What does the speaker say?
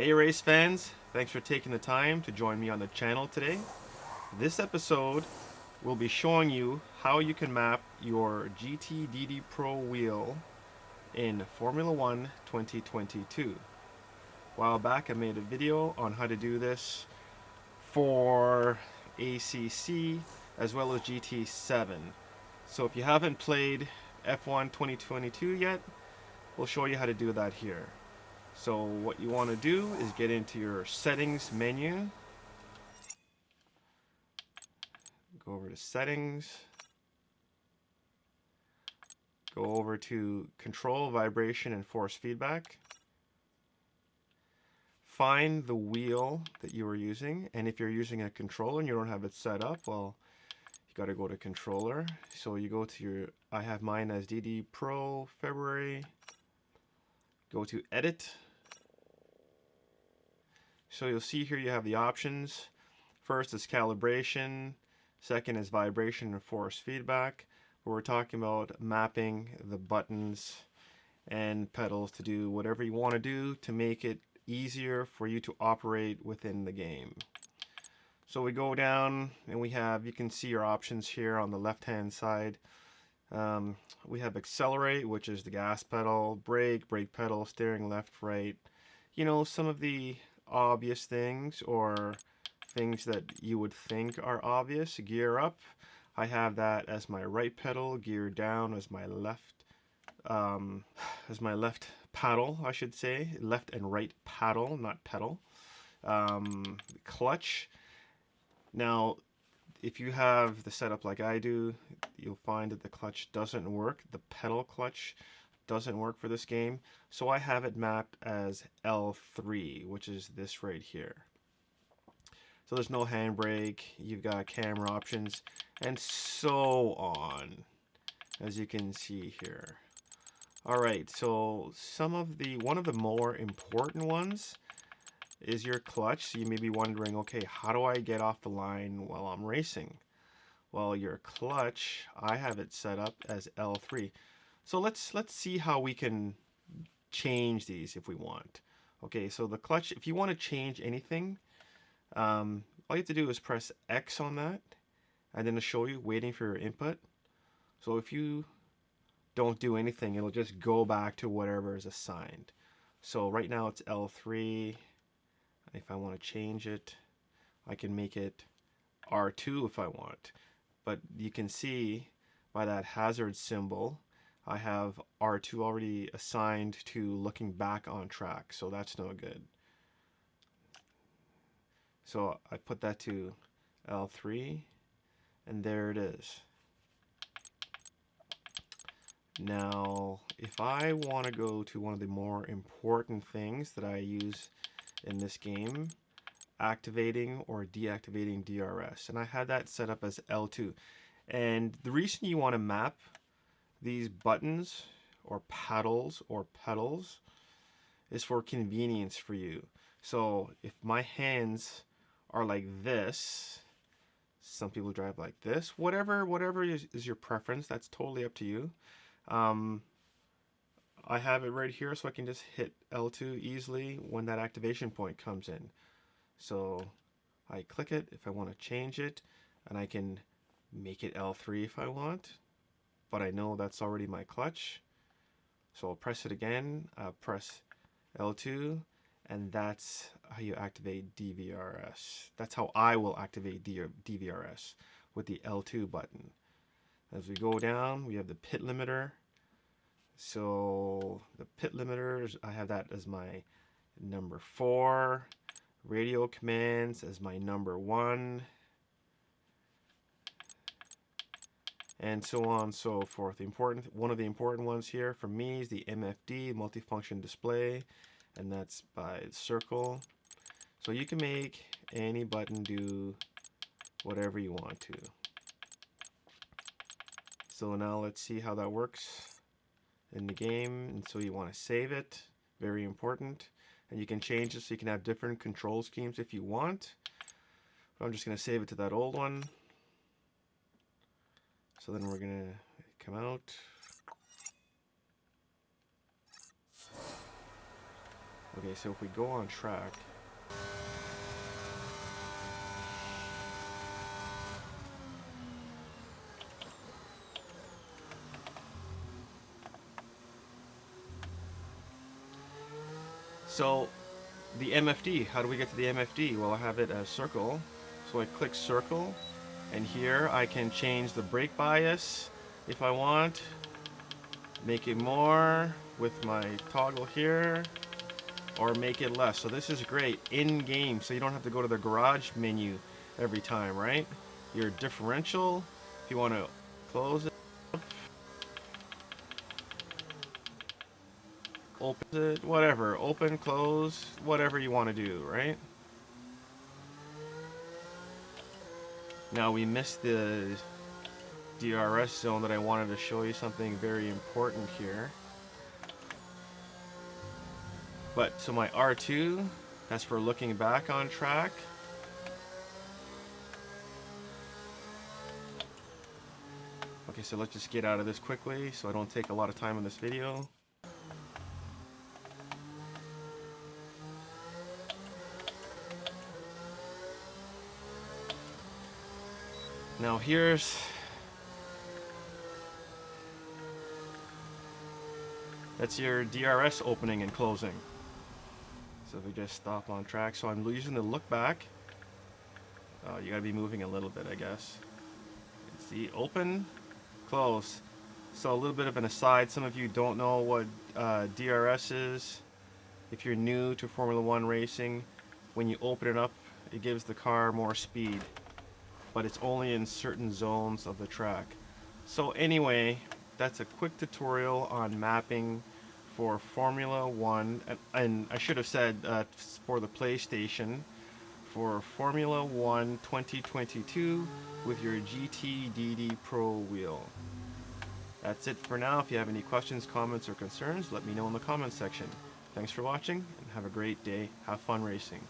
Hey race fans, thanks for taking the time to join me on the channel today. This episode will be showing you how you can map your GT Pro wheel in Formula 1 2022. A while back I made a video on how to do this for ACC as well as GT7. So if you haven't played F1 2022 yet, we'll show you how to do that here. So what you want to do is get into your settings menu, go over to settings, go over to control, vibration, and force feedback. Find the wheel that you are using, and if you're using a controller and you don't have it set up, well, you got to go to controller. So you go to your, I have mine as DD Pro February, go to edit. So you'll see here you have the options. First is calibration, second is vibration and force feedback, where we're talking about mapping the buttons and pedals to do whatever you want to do to make it easier for you to operate within the game. So we go down and we have, you can see your options here on the left hand side. We have accelerate, which is the gas pedal, brake pedal, steering left, right. You know, some of the obvious things or things that you would think are obvious. Gear up, I have that as my right pedal. Gear down as my left, paddle, I should say. Left and right paddle, not pedal. Clutch. Now, if you have the setup like I do, you'll find that the clutch doesn't work. The pedal clutch doesn't work for this game. So I have it mapped as L3, which is this right here. So there's no handbrake, you've got camera options, and so on, as you can see here. Alright, so one of the more important ones is your clutch. So you may be wondering, okay, how do I get off the line while I'm racing? Well, your clutch, I have it set up as L3. So let's see how we can change these if we want. Okay, so the clutch, if you want to change anything, all you have to do is press X on that, and then it'll show you waiting for your input. So if you don't do anything, it'll just go back to whatever is assigned. So right now it's L3. If I want to change it, I can make it R2 if I want. But you can see by that hazard symbol, I have R2 already assigned to looking back on track, so that's no good. So I put that to L3, and there it is. Now, if I want to go to one of the more important things that I use in this game, activating or deactivating DRS, and I had that set up as L2. And the reason you want to map these buttons or paddles or pedals is for convenience for you. So if my hands are like this, some people drive like this, whatever is your preference, that's totally up to you. I have it right here so I can just hit L2 easily when that activation point comes in. So I click it if I want to change it, and I can make it L3 if I want, but I know that's already my clutch. So I'll press it again, press L2, and that's how you activate DVRS. That's how I will activate DVRS, with the L2 button. As we go down, we have the pit limiter. So the pit limiters, I have that as my number 4. Radio commands as my number 1. And so on and so forth. One of the important ones here for me is the MFD, multifunction display, and that's by circle. So you can make any button do whatever you want to. So now let's see how that works in the game. And so you want to save it, very important. And you can change it so you can have different control schemes if you want. But I'm just going to save it to that old one. So then we're going to come out. Okay, so if we go on track, so the MFD, how do we get to the MFD? Well, I have it as circle. So I click circle, and here I can change the brake bias if I want. Make it more with my toggle here, or make it less. So this is great in game, so you don't have to go to the garage menu every time, right? Your differential, if you want to close it, open it, whatever, open, close, whatever you want to do, right? Now we missed the DRS zone that I wanted to show you something very important here. But so my R2, that's for looking back on track. Okay, so let's just get out of this quickly so I don't take a lot of time in this video. Now that's your DRS opening and closing. So if we just stop on track, so I'm using the look back. You gotta be moving a little bit, I guess. See, open, close. So a little bit of an aside, some of you don't know what DRS is. If you're new to Formula One racing, when you open it up, it gives the car more speed, but it's only in certain zones of the track. So anyway, that's a quick tutorial on mapping for Formula One, and I should have said for the PlayStation, for Formula One 2022 with your GT Pro wheel. That's it for now. If you have any questions, comments, or concerns, let me know in the comments section. Thanks for watching, and have a great day. Have fun racing.